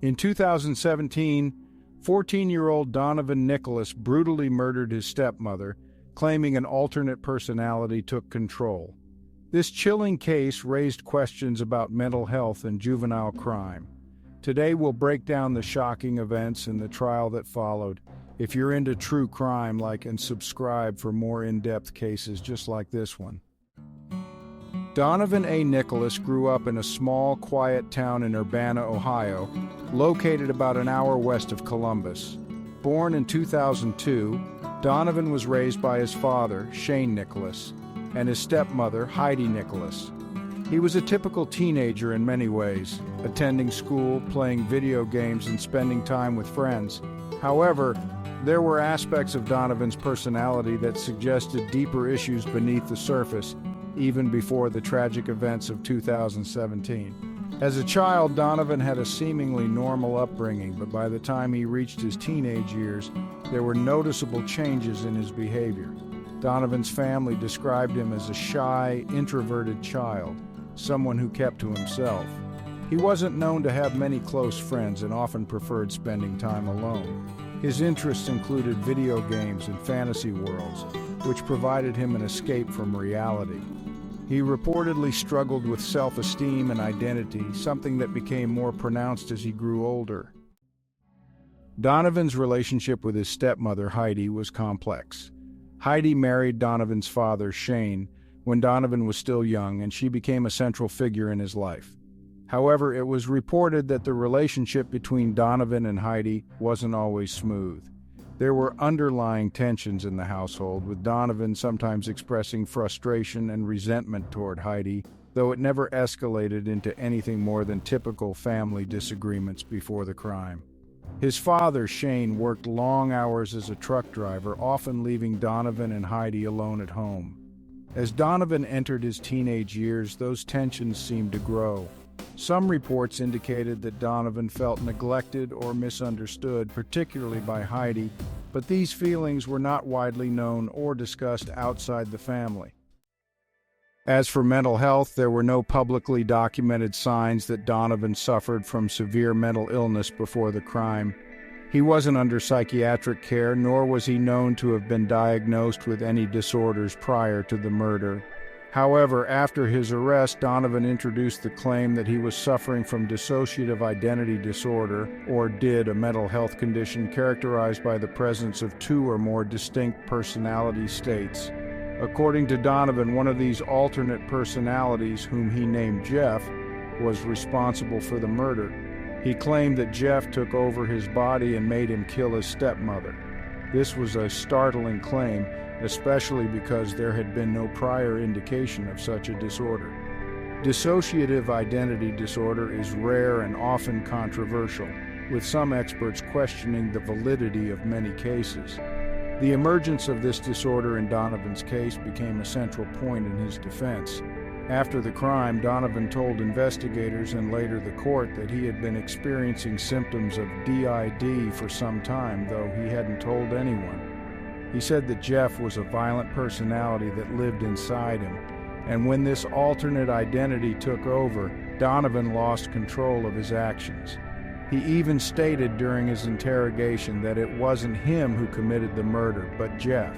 In 2017, 14-year-old Donovan Nicholas brutally murdered his stepmother, claiming an alternate personality took control. This chilling case raised questions about mental health and juvenile crime. Today we'll break down the shocking events and the trial that followed. If you're into true crime, like and subscribe for more in-depth cases just like this one. Donovan A. Nicholas grew up in a small, quiet town in Urbana, Ohio, located about an hour west of Columbus. Born in 2002, Donovan was raised by his father, Shane Nicholas, and his stepmother, Heidi Nicholas. He was a typical teenager in many ways, attending school, playing video games, and spending time with friends. However, there were aspects of Donovan's personality that suggested deeper issues beneath the surface, even before the tragic events of 2017. As a child, Donovan had a seemingly normal upbringing, but by the time he reached his teenage years, there were noticeable changes in his behavior. Donovan's family described him as a shy, introverted child, someone who kept to himself. He wasn't known to have many close friends and often preferred spending time alone. His interests included video games and fantasy worlds, which provided him an escape from reality. He reportedly struggled with self-esteem and identity, something that became more pronounced as he grew older. Donovan's relationship with his stepmother, Heidi, was complex. Heidi married Donovan's father, Shane, when Donovan was still young, and she became a central figure in his life. However, it was reported that the relationship between Donovan and Heidi wasn't always smooth. There were underlying tensions in the household, with Donovan sometimes expressing frustration and resentment toward Heidi, though it never escalated into anything more than typical family disagreements before the crime. His father, Shane, worked long hours as a truck driver, often leaving Donovan and Heidi alone at home. As Donovan entered his teenage years, those tensions seemed to grow. Some reports indicated that Donovan felt neglected or misunderstood, particularly by Heidi, but these feelings were not widely known or discussed outside the family. As for mental health, there were no publicly documented signs that Donovan suffered from severe mental illness before the crime. He wasn't under psychiatric care, nor was he known to have been diagnosed with any disorders prior to the murder. However, after his arrest, Donovan introduced the claim that he was suffering from dissociative identity disorder, or DID, a mental health condition characterized by the presence of two or more distinct personality states. According to Donovan, one of these alternate personalities, whom he named Jeff, was responsible for the murder. He claimed that Jeff took over his body and made him kill his stepmother. This was a startling claim, especially because there had been no prior indication of such a disorder. Dissociative identity disorder is rare and often controversial, with some experts questioning the validity of many cases. The emergence of this disorder in Donovan's case became a central point in his defense. After the crime, Donovan told investigators and later the court that he had been experiencing symptoms of DID for some time, though he hadn't told anyone. He said that Jeff was a violent personality that lived inside him, and when this alternate identity took over, Donovan lost control of his actions. He even stated during his interrogation that it wasn't him who committed the murder, but Jeff.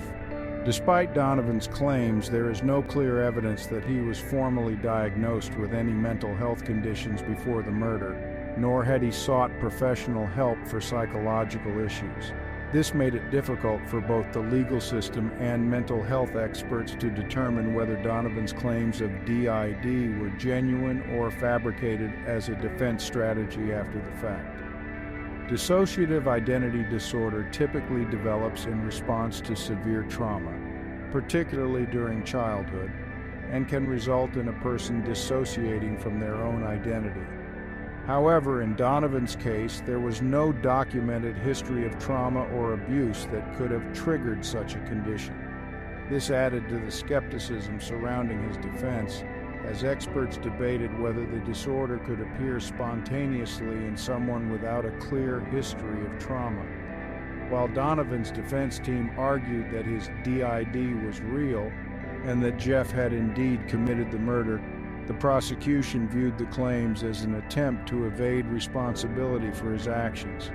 Despite Donovan's claims, there is no clear evidence that he was formally diagnosed with any mental health conditions before the murder, nor had he sought professional help for psychological issues. This made it difficult for both the legal system and mental health experts to determine whether Donovan's claims of DID were genuine or fabricated as a defense strategy after the fact. Dissociative identity disorder typically develops in response to severe trauma, particularly during childhood, and can result in a person dissociating from their own identity. However, in Donovan's case, there was no documented history of trauma or abuse that could have triggered such a condition. This added to the skepticism surrounding his defense, as experts debated whether the disorder could appear spontaneously in someone without a clear history of trauma. While Donovan's defense team argued that his DID was real and that Jeff had indeed committed the murder, The prosecution viewed the claims as an attempt to evade responsibility for his actions.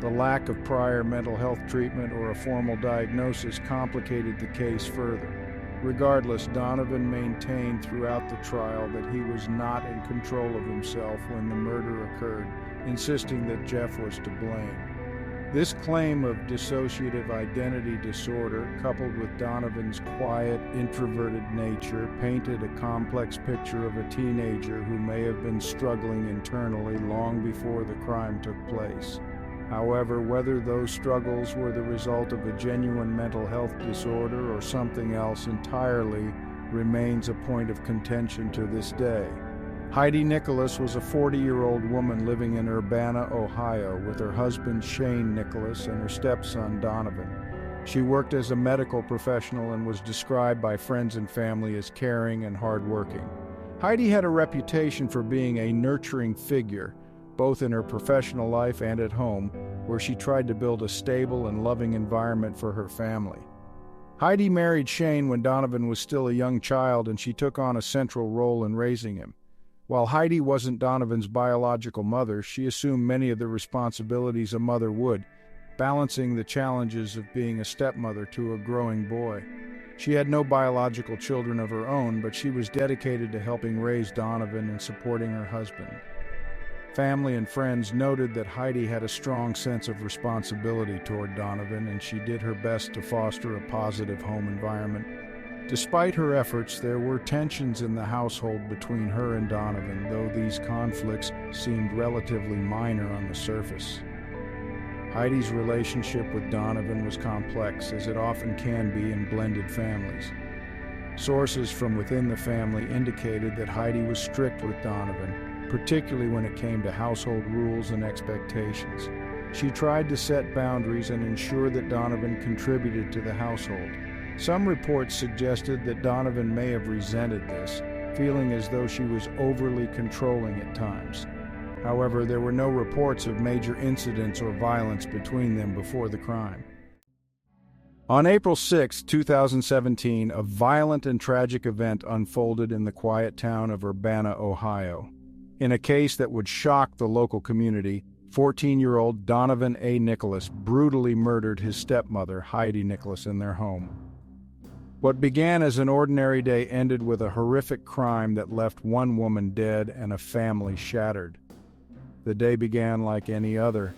The lack of prior mental health treatment or a formal diagnosis complicated the case further. Regardless, Donovan maintained throughout the trial that he was not in control of himself when the murder occurred, insisting that Jeff was to blame. This claim of dissociative identity disorder, coupled with Donovan's quiet, introverted nature, painted a complex picture of a teenager who may have been struggling internally long before the crime took place. However, whether those struggles were the result of a genuine mental health disorder or something else entirely remains a point of contention to this day. Heidi Nicholas was a 40-year-old woman living in Urbana, Ohio, with her husband Shane Nicholas and her stepson Donovan. She worked as a medical professional and was described by friends and family as caring and hardworking. Heidi had a reputation for being a nurturing figure, both in her professional life and at home, where she tried to build a stable and loving environment for her family. Heidi married Shane when Donovan was still a young child, and she took on a central role in raising him. While Heidi wasn't Donovan's biological mother, she assumed many of the responsibilities a mother would, balancing the challenges of being a stepmother to a growing boy. She had no biological children of her own, but she was dedicated to helping raise Donovan and supporting her husband. Family and friends noted that Heidi had a strong sense of responsibility toward Donovan, and she did her best to foster a positive home environment. Despite her efforts, there were tensions in the household between her and Donovan, though these conflicts seemed relatively minor on the surface. Heidi's relationship with Donovan was complex, as it often can be in blended families. Sources from within the family indicated that Heidi was strict with Donovan, particularly when it came to household rules and expectations. She tried to set boundaries and ensure that Donovan contributed to the household. Some reports suggested that Donovan may have resented this, feeling as though she was overly controlling at times. However, there were no reports of major incidents or violence between them before the crime. On April 6, 2017, a violent and tragic event unfolded in the quiet town of Urbana, Ohio. In a case that would shock the local community, 14-year-old Donovan A. Nicholas brutally murdered his stepmother, Heidi Nicholas, in their home. What began as an ordinary day ended with a horrific crime that left one woman dead and a family shattered. The day began like any other,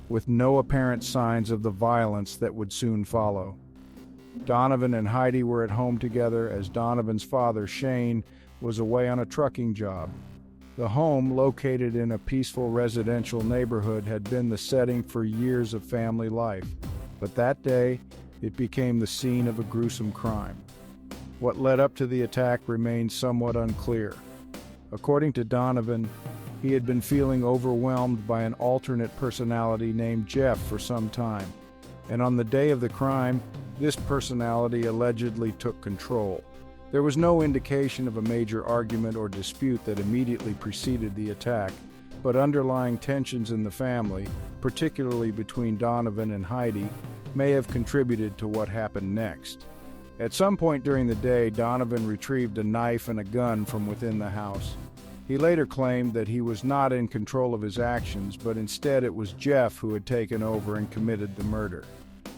with no apparent signs of the violence that would soon follow. Donovan and Heidi were at home together as Donovan's father, Shane, was away on a trucking job. The home, located in a peaceful residential neighborhood, had been the setting for years of family life, but that day, it became the scene of a gruesome crime. What led up to the attack remains somewhat unclear. According to Donovan, he had been feeling overwhelmed by an alternate personality named Jeff for some time, and on the day of the crime, this personality allegedly took control. There was no indication of a major argument or dispute that immediately preceded the attack, but underlying tensions in the family, particularly between Donovan and Heidi, may have contributed to what happened next. At some point during the day, Donovan retrieved a knife and a gun from within the house. He later claimed that he was not in control of his actions, but instead it was Jeff who had taken over and committed the murder.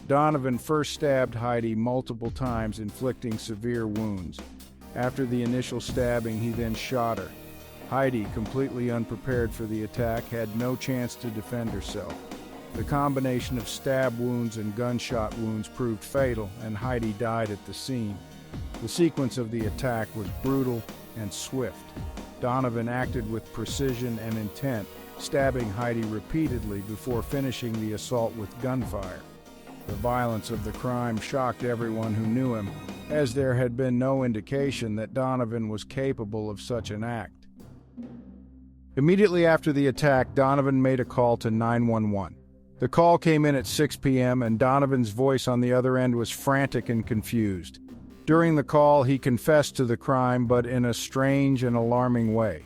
Donovan first stabbed Heidi multiple times, inflicting severe wounds. After the initial stabbing, he then shot her. Heidi, completely unprepared for the attack, had no chance to defend herself. The combination of stab wounds and gunshot wounds proved fatal, and Heidi died at the scene. The sequence of the attack was brutal and swift. Donovan acted with precision and intent, stabbing Heidi repeatedly before finishing the assault with gunfire. The violence of the crime shocked everyone who knew him, as there had been no indication that Donovan was capable of such an act. Immediately after the attack, Donovan made a call to 911. The call came in at 6 p.m., and Donovan's voice on the other end was frantic and confused. During the call, he confessed to the crime, but in a strange and alarming way.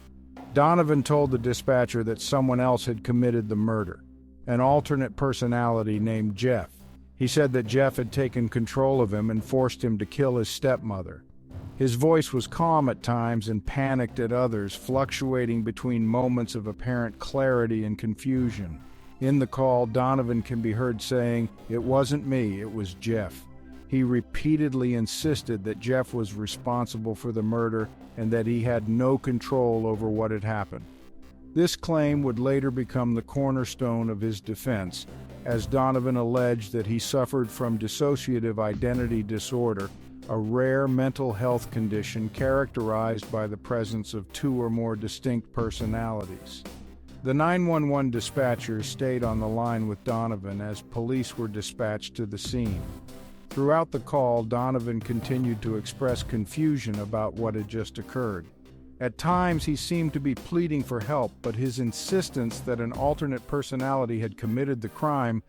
Donovan told the dispatcher that someone else had committed the murder, an alternate personality named Jeff. He said that Jeff had taken control of him and forced him to kill his stepmother. His voice was calm at times and panicked at others, fluctuating between moments of apparent clarity and confusion. In the call, Donovan can be heard saying, "It wasn't me, it was Jeff." He repeatedly insisted that Jeff was responsible for the murder and that he had no control over what had happened. This claim would later become the cornerstone of his defense, as Donovan alleged that he suffered from dissociative identity disorder, a rare mental health condition characterized by the presence of two or more distinct personalities. The 911 dispatcher stayed on the line with Donovan as police were dispatched to the scene. Throughout the call, Donovan continued to express confusion about what had just occurred. At times, he seemed to be pleading for help, but his insistence that an alternate personality had committed the crime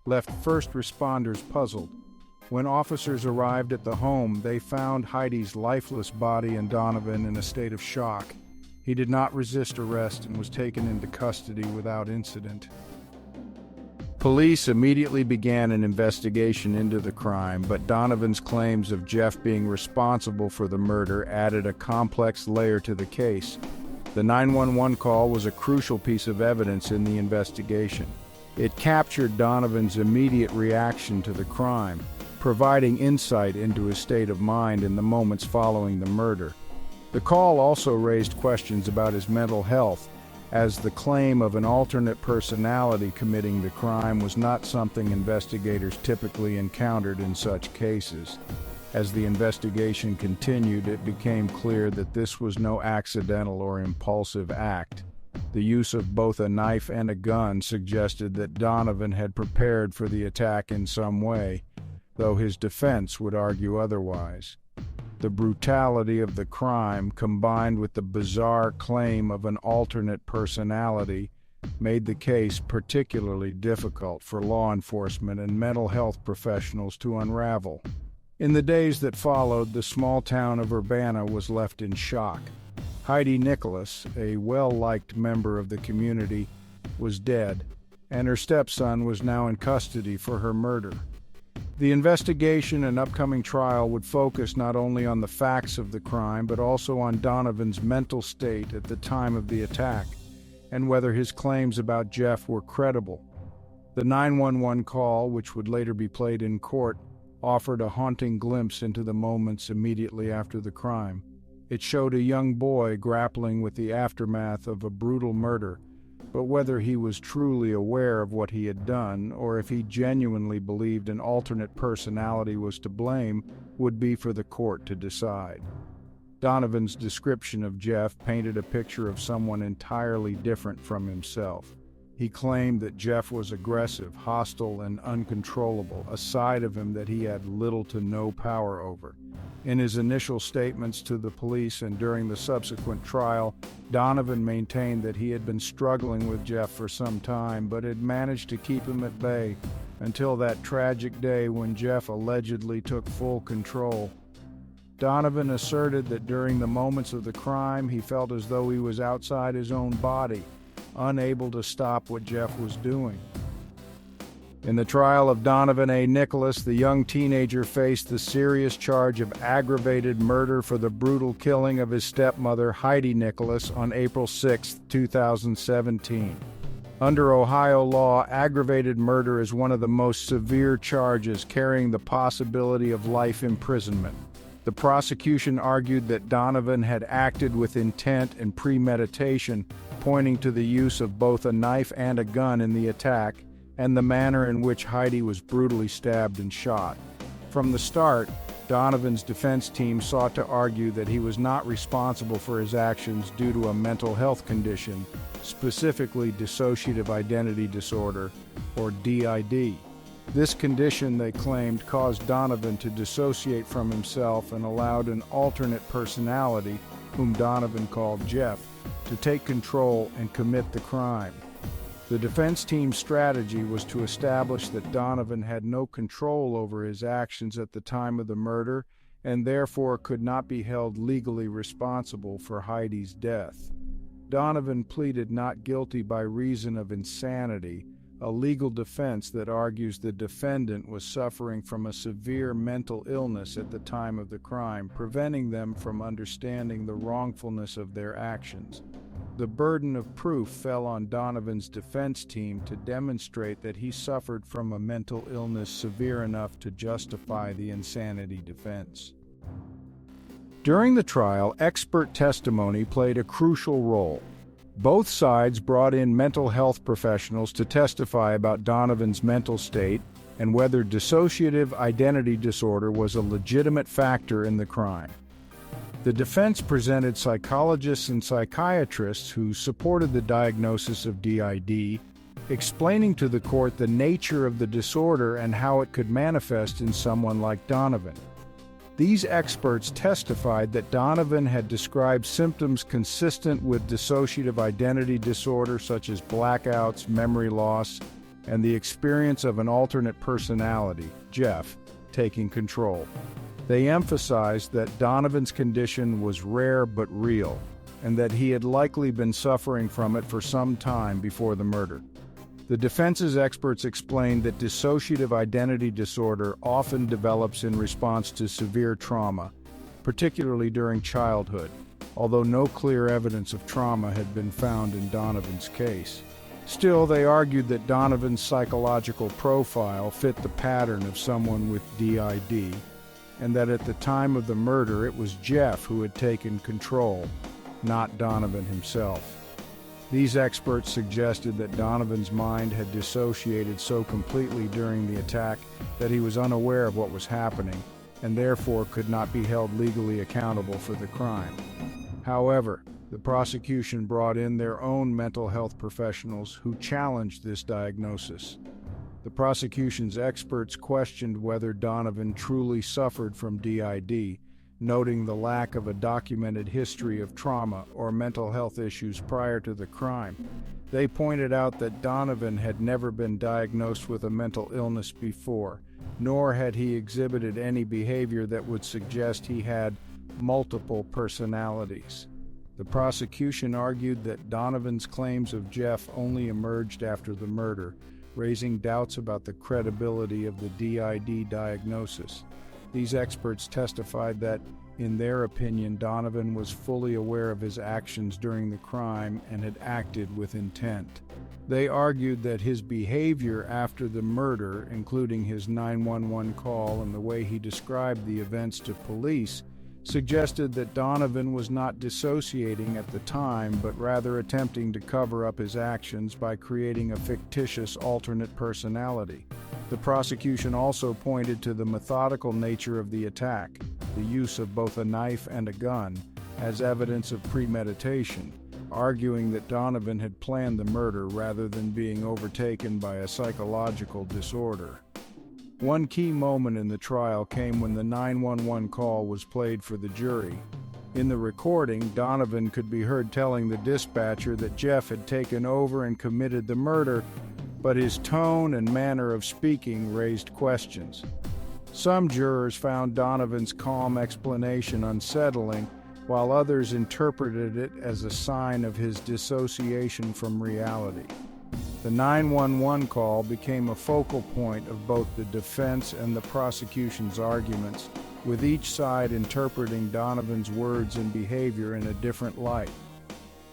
left first responders puzzled. When officers arrived at the home, they found Heidi's lifeless body and Donovan in a state of shock. He did not resist arrest and was taken into custody without incident. Police immediately began an investigation into the crime, but Donovan's claims of Jeff being responsible for the murder added a complex layer to the case. The 911 call was a crucial piece of evidence in the investigation. It captured Donovan's immediate reaction to the crime, providing insight into his state of mind in the moments following the murder. The call also raised questions about his mental health, as the claim of an alternate personality committing the crime was not something investigators typically encountered in such cases. As the investigation continued, it became clear that this was no accidental or impulsive act. The use of both a knife and a gun suggested that Donovan had prepared for the attack in some way, though his defense would argue otherwise. The brutality of the crime, combined with the bizarre claim of an alternate personality, made the case particularly difficult for law enforcement and mental health professionals to unravel. In the days that followed, the small town of Urbana was left in shock. Heidi Nicholas, a well-liked member of the community, was dead, and her stepson was now in custody for her murder. The investigation and upcoming trial would focus not only on the facts of the crime, but also on Donovan's mental state at the time of the attack, and whether his claims about Jeff were credible. The 911 call, which would later be played in court, offered a haunting glimpse into the moments immediately after the crime. It showed a young boy grappling with the aftermath of a brutal murder, but whether he was truly aware of what he had done, or if he genuinely believed an alternate personality was to blame, would be for the court to decide. Donovan's description of Jeff painted a picture of someone entirely different from himself. He claimed that Jeff was aggressive, hostile, and uncontrollable, a side of him that he had little to no power over. In his initial statements to the police and during the subsequent trial, Donovan maintained that he had been struggling with Jeff for some time, but had managed to keep him at bay until that tragic day when Jeff allegedly took full control. Donovan asserted that during the moments of the crime, he felt as though he was outside his own body, unable to stop what Jeff was doing. In the trial of Donovan A. Nicholas, the young teenager faced the serious charge of aggravated murder for the brutal killing of his stepmother, Heidi Nicholas, on April 6, 2017. Under Ohio law, aggravated murder is one of the most severe charges, carrying the possibility of life imprisonment. The prosecution argued that Donovan had acted with intent and premeditation, pointing to the use of both a knife and a gun in the attack, and the manner in which Heidi was brutally stabbed and shot. From the start, Donovan's defense team sought to argue that he was not responsible for his actions due to a mental health condition, specifically dissociative identity disorder, or DID. This condition, they claimed, caused Donovan to dissociate from himself and allowed an alternate personality, whom Donovan called Jeff, to take control and commit the crime. The defense team's strategy was to establish that Donovan had no control over his actions at the time of the murder and therefore could not be held legally responsible for Heidi's death. Donovan pleaded not guilty by reason of insanity, a legal defense that argues the defendant was suffering from a severe mental illness at the time of the crime, preventing them from understanding the wrongfulness of their actions. The burden of proof fell on Donovan's defense team to demonstrate that he suffered from a mental illness severe enough to justify the insanity defense. During the trial, expert testimony played a crucial role. Both sides brought in mental health professionals to testify about Donovan's mental state and whether dissociative identity disorder was a legitimate factor in the crime. The defense presented psychologists and psychiatrists who supported the diagnosis of DID, explaining to the court the nature of the disorder and how it could manifest in someone like Donovan. These experts testified that Donovan had described symptoms consistent with dissociative identity disorder such as blackouts, memory loss, and the experience of an alternate personality, Jeff, taking control. They emphasized that Donovan's condition was rare but real, and that he had likely been suffering from it for some time before the murder. The defense's experts explained that dissociative identity disorder often develops in response to severe trauma, particularly during childhood, although no clear evidence of trauma had been found in Donovan's case. Still, they argued that Donovan's psychological profile fit the pattern of someone with DID, and that at the time of the murder it was Jeff who had taken control, not Donovan himself. These experts suggested that Donovan's mind had dissociated so completely during the attack that he was unaware of what was happening and therefore could not be held legally accountable for the crime. However, the prosecution brought in their own mental health professionals who challenged this diagnosis. The prosecution's experts questioned whether Donovan truly suffered from DID, noting the lack of a documented history of trauma or mental health issues prior to the crime. They pointed out that Donovan had never been diagnosed with a mental illness before, nor had he exhibited any behavior that would suggest he had multiple personalities. The prosecution argued that Donovan's claims of Jeff only emerged after the murder, raising doubts about the credibility of the DID diagnosis. These experts testified that, in their opinion, Donovan was fully aware of his actions during the crime and had acted with intent. They argued that his behavior after the murder, including his 911 call and the way he described the events to police, suggested that Donovan was not dissociating at the time, but rather attempting to cover up his actions by creating a fictitious alternate personality. The prosecution also pointed to the methodical nature of the attack, the use of both a knife and a gun, as evidence of premeditation, arguing that Donovan had planned the murder rather than being overtaken by a psychological disorder. One key moment in the trial came when the 911 call was played for the jury. In the recording, Donovan could be heard telling the dispatcher that Jeff had taken over and committed the murder, but his tone and manner of speaking raised questions. Some jurors found Donovan's calm explanation unsettling, while others interpreted it as a sign of his dissociation from reality. The 911 call became a focal point of both the defense and the prosecution's arguments, with each side interpreting Donovan's words and behavior in a different light.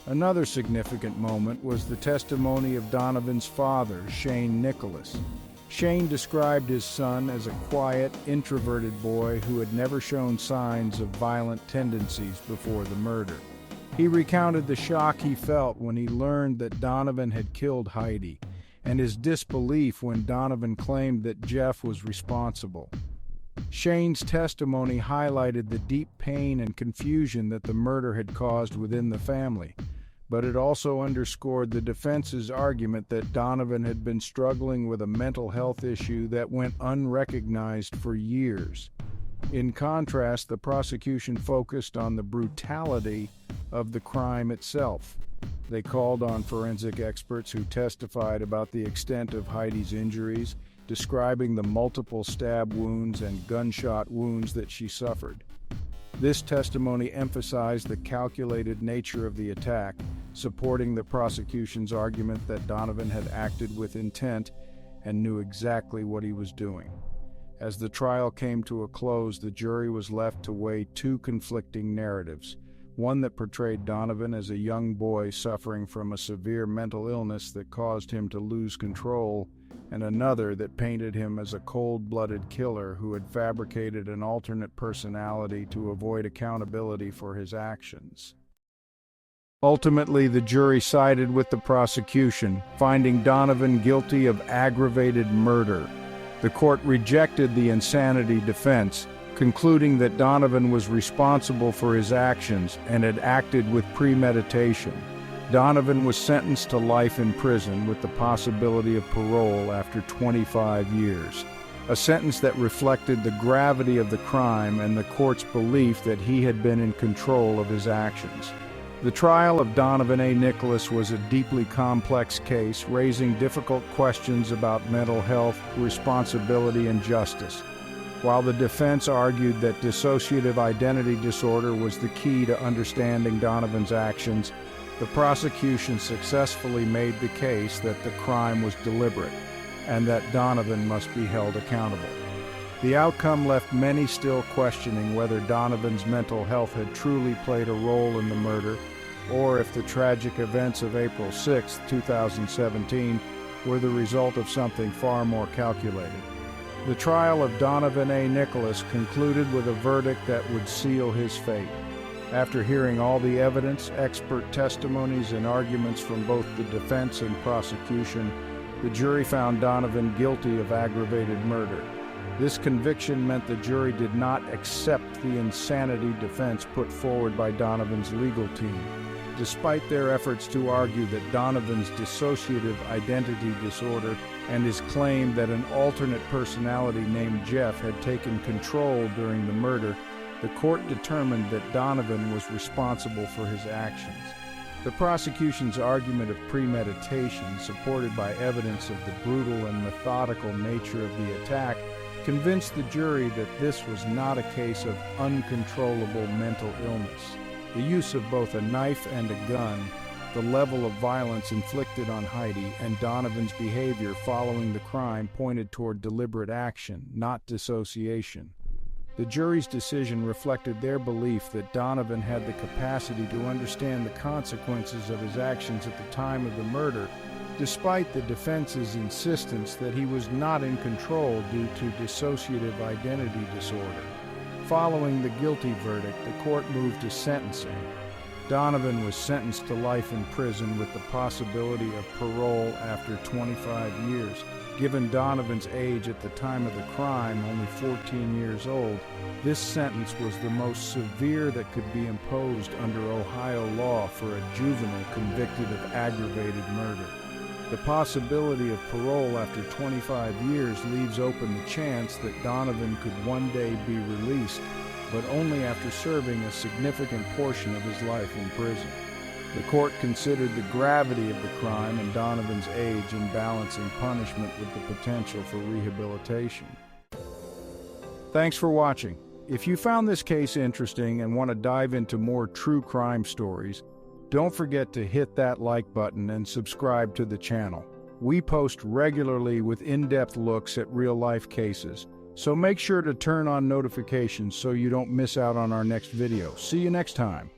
Another significant moment was the testimony of Donovan's father, Shane Nicholas. Shane described his son as a quiet, introverted boy who had never shown signs of violent tendencies before the murder. He recounted the shock he felt when he learned that Donovan had killed Heidi, and his disbelief when Donovan claimed that Jeff was responsible. Shane's testimony highlighted the deep pain and confusion that the murder had caused within the family, but it also underscored the defense's argument that Donovan had been struggling with a mental health issue that went unrecognized for years. In contrast, the prosecution focused on the brutality of the crime itself. They called on forensic experts who testified about the extent of Heidi's injuries, describing the multiple stab wounds and gunshot wounds that she suffered. This testimony emphasized the calculated nature of the attack, supporting the prosecution's argument that Donovan had acted with intent and knew exactly what he was doing. As the trial came to a close, the jury was left to weigh two conflicting narratives, one that portrayed Donovan as a young boy suffering from a severe mental illness that caused him to lose control, and another that painted him as a cold-blooded killer who had fabricated an alternate personality to avoid accountability for his actions. Ultimately, the jury sided with the prosecution, finding Donovan guilty of aggravated murder. The court rejected the insanity defense, concluding that Donovan was responsible for his actions and had acted with premeditation. Donovan was sentenced to life in prison with the possibility of parole after 25 years, a sentence that reflected the gravity of the crime and the court's belief that he had been in control of his actions. The trial of Donovan A. Nicholas was a deeply complex case, raising difficult questions about mental health, responsibility, and justice. While the defense argued that dissociative identity disorder was the key to understanding Donovan's actions, the prosecution successfully made the case that the crime was deliberate and that Donovan must be held accountable. The outcome left many still questioning whether Donovan's mental health had truly played a role in the murder, or if the tragic events of April 6, 2017, were the result of something far more calculated. The trial of Donovan A. Nicholas concluded with a verdict that would seal his fate. After hearing all the evidence, expert testimonies, and arguments from both the defense and prosecution, the jury found Donovan guilty of aggravated murder. This conviction meant the jury did not accept the insanity defense put forward by Donovan's legal team. Despite their efforts to argue that Donovan's dissociative identity disorder and his claim that an alternate personality named Jeff had taken control during the murder, the court determined that Donovan was responsible for his actions. The prosecution's argument of premeditation, supported by evidence of the brutal and methodical nature of the attack, convinced the jury that this was not a case of uncontrollable mental illness. The use of both a knife and a gun, the level of violence inflicted on Heidi, and Donovan's behavior following the crime pointed toward deliberate action, not dissociation. The jury's decision reflected their belief that Donovan had the capacity to understand the consequences of his actions at the time of the murder, despite the defense's insistence that he was not in control due to dissociative identity disorder. Following the guilty verdict, the court moved to sentencing. Donovan was sentenced to life in prison with the possibility of parole after 25 years. Given Donovan's age at the time of the crime, only 14 years old, this sentence was the most severe that could be imposed under Ohio law for a juvenile convicted of aggravated murder. The possibility of parole after 25 years leaves open the chance that Donovan could one day be released, but only after serving a significant portion of his life in prison. The court considered the gravity of the crime and Donovan's age in balancing punishment with the potential for rehabilitation. Thanks for watching. If you found this case interesting and want to dive into more true crime stories, don't forget to hit that like button and subscribe to the channel. We post regularly with in-depth looks at real-life cases, so make sure to turn on notifications so you don't miss out on our next video. See you next time.